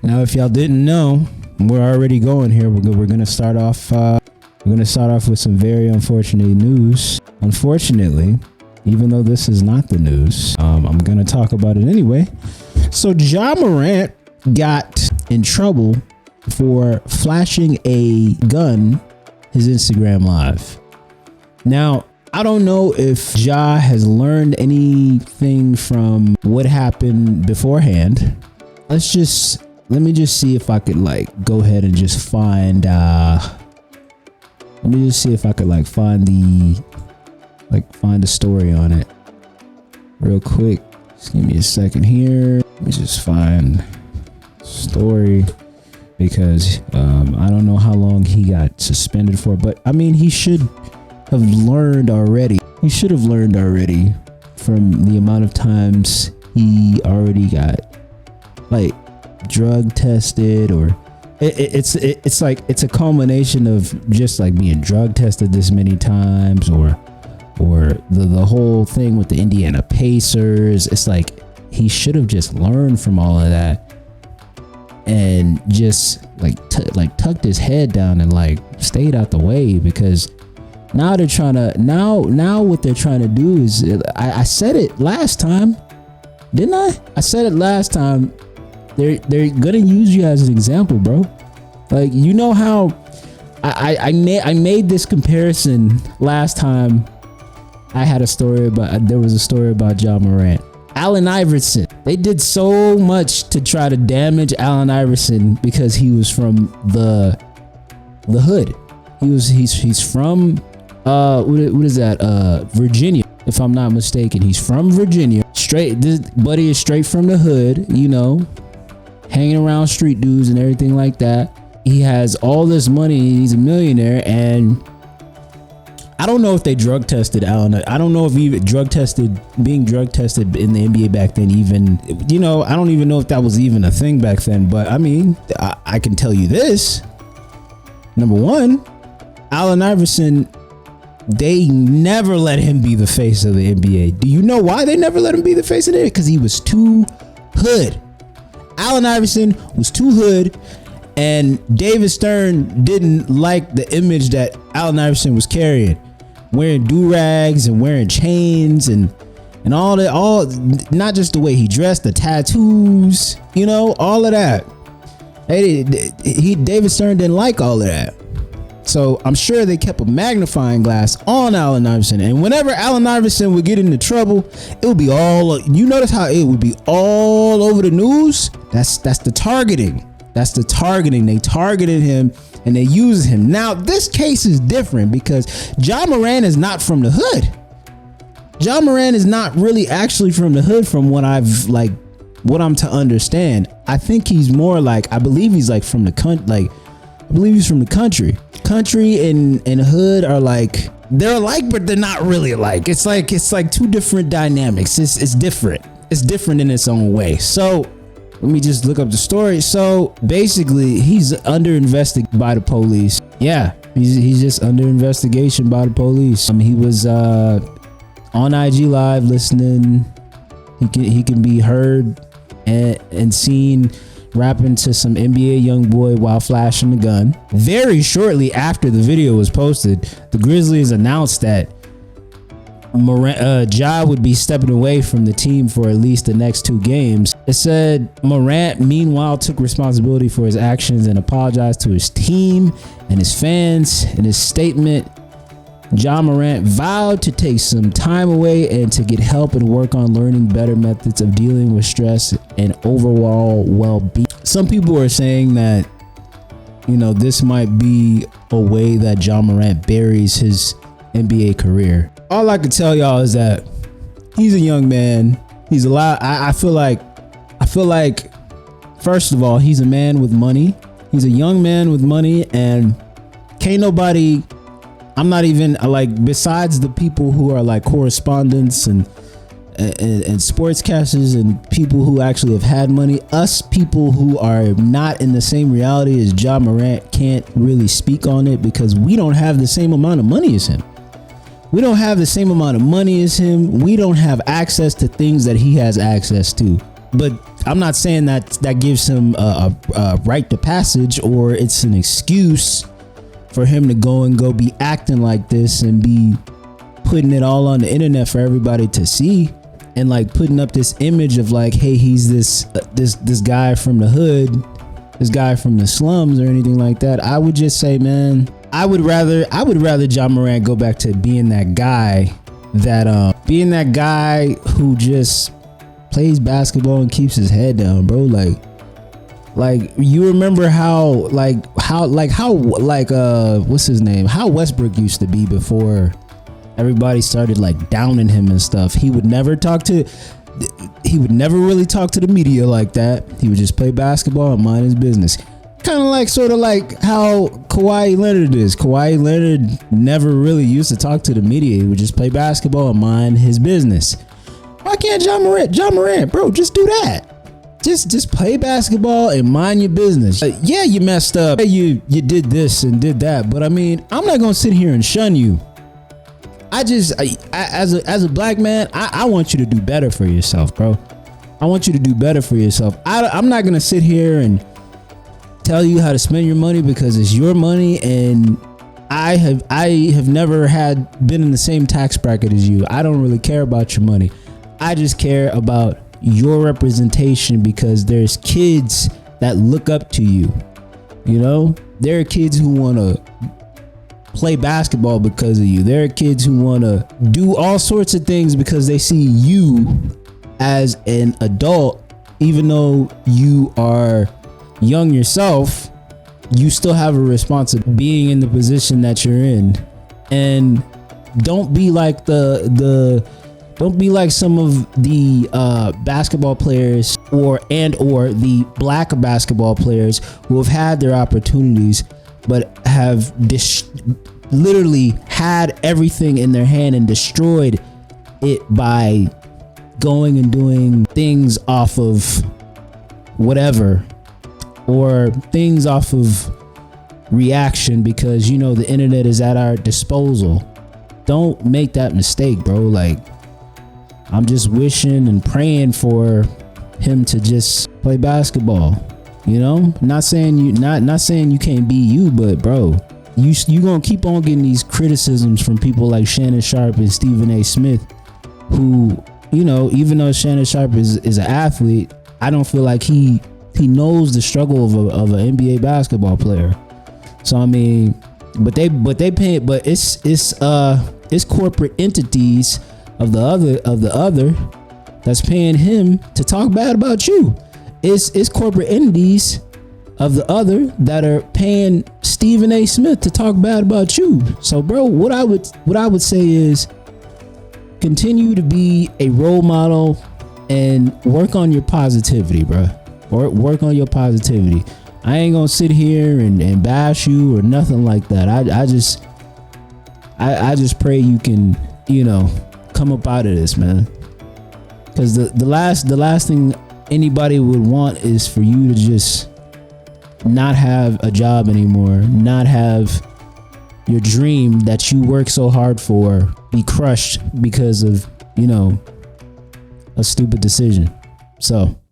Now, if y'all didn't know, we're already going here. We're gonna start off. With some very unfortunate news. Unfortunately, even though this is not the news, I'm gonna talk about it anyway. So, Ja Morant got in trouble for flashing a gun his Instagram Live. Now, I don't know if Ja has learned anything from what happened beforehand. Let me just see if I could go ahead and just find let me just see if I could find the story on it real quick. Just give me a second here. Let me just find story, because I don't know how long he got suspended for, but I mean, he should have learned already. He should have learned already from the amount of times he already got drug tested, or it's a culmination of just being drug tested this many times, or the whole thing with the Indiana Pacers. It's he should have just learned from all of that and just tucked his head down and stayed out the way, because now they're trying to now what they're trying to do is, I said it last time, didn't I? I said it last time. They're gonna use you as an example, bro. You know how I made this comparison last time. I had a story about, there was a story about Ja Morant. Allen Iverson. They did so much to try to damage Allen Iverson because he was from the hood. He's from what is that? Virginia, if I'm not mistaken. He's from Virginia. This buddy is straight from the hood, hanging around street dudes and everything like that. He has all this money. He's a millionaire, and I don't know if they drug tested Allen. I don't know if being drug tested in the NBA back then even, I don't even know if that was even a thing back then. But I mean, I can tell you this. Number one, Allen Iverson, they never let him be the face of the NBA. Do you know why they never let him be the face of it? Because he was too hood. Allen Iverson was too hood, and David Stern didn't like the image that Allen Iverson was carrying, wearing do-rags and wearing chains and all that, not just the way he dressed, the tattoos, all of that. David Stern didn't like all of that. So I'm sure they kept a magnifying glass on Allen Iverson, and whenever Allen Iverson would get into trouble, it would be you notice how it would be all over the news? That's the targeting. That's the targeting. They targeted him and they used him. Now, this case is different because Ja Morant is not from the hood. Ja Morant is not really actually from the hood, from what I'm to understand. I think he's more I believe he's from the country. I believe he's from the country. Country and hood are they're alike, but they're not really alike. It's two different dynamics. It's different. It's different in its own way. So let me just look up the story. So basically, he's under investigation by the police. Yeah, he's just under investigation by the police. He was on IG Live listening. He can be heard and seen rapping to some NBA young boy while flashing the gun. Very shortly after the video was posted, the Grizzlies announced that Ja would be stepping away from the team for at least the next 2 games. It said Morant meanwhile took responsibility for his actions and apologized to his team and his fans. In his statement, Ja Morant vowed to take some time away and to get help and work on learning better methods of dealing with stress and overall well-being. Some people are saying that, this might be a way that Ja Morant buries his NBA career. All I can tell y'all is that he's a young man. He's alive. I feel like, first of all, he's a man with money. He's a young man with money, and can't nobody, I'm not even besides the people who are correspondents and sportscasters and people who actually have had money, us people who are not in the same reality as Ja Morant can't really speak on it, because we don't have the same amount of money as him. We don't have the same amount of money as him. We don't have access to things that he has access to. but I'm not saying that gives him a right to passage, or it's an excuse for him to go be acting like this and be putting it all on the internet for everybody to see, and like putting up this image of like, hey, he's this guy from the hood, this guy from the slums, or anything like that. I would just say, man, I would rather Ja Morant go back to being that guy who just plays basketball and keeps his head down, bro. Like you remember how what's his name? How Westbrook used to be before everybody started like downing him and stuff. He would never really talk to the media like that. He would just play basketball and mind his business. Kind of like sort of like how Kawhi Leonard is. Kawhi Leonard never really used to talk to the media. He would just play basketball and mind his business. Why can't Ja Morant, bro, just do that. Just play basketball and mind your business. Yeah, you messed up. Yeah, you did this and did that. But I mean, I'm not gonna sit here and shun you. As a black man, I want you to do better for yourself, bro. I want you to do better for yourself. I'm not gonna sit here and tell you how to spend your money because it's your money, and I have never been in the same tax bracket as you. I don't really care about your money. I just care about your representation, because there's kids that look up to you. You know, there are kids who want to play basketball because of you. There are kids who want to do all sorts of things because they see you as an adult. Even though you are young yourself, you still have a responsibility being in the position that you're in. And don't be like don't be like some of the basketball players or the black basketball players who have had their opportunities but have literally had everything in their hand and destroyed it by going and doing things off of whatever, or things off of reaction because, you know, the internet is at our disposal. Don't make that mistake, bro. Like, I'm just wishing and praying for him to just play basketball. You know, not saying you can't be you, but bro, you gonna keep on getting these criticisms from people like Shannon Sharpe and Stephen A. Smith, who, you know, even though Shannon Sharpe is an athlete, I don't feel like he knows the struggle of an NBA basketball player. So I mean, but it's corporate entities of the other that's paying him to talk bad about you. It's corporate entities of the other that are paying Stephen A. Smith to talk bad about you. So bro, what I would say is continue to be a role model and work on your positivity, bro. Or work on your positivity. I ain't gonna sit here and bash you or nothing like that. I just pray you can, you know, come up out of this, man. Because the last thing anybody would want is for you to just not have a job anymore, not have your dream that you work so hard for be crushed because of, you know, a stupid decision. So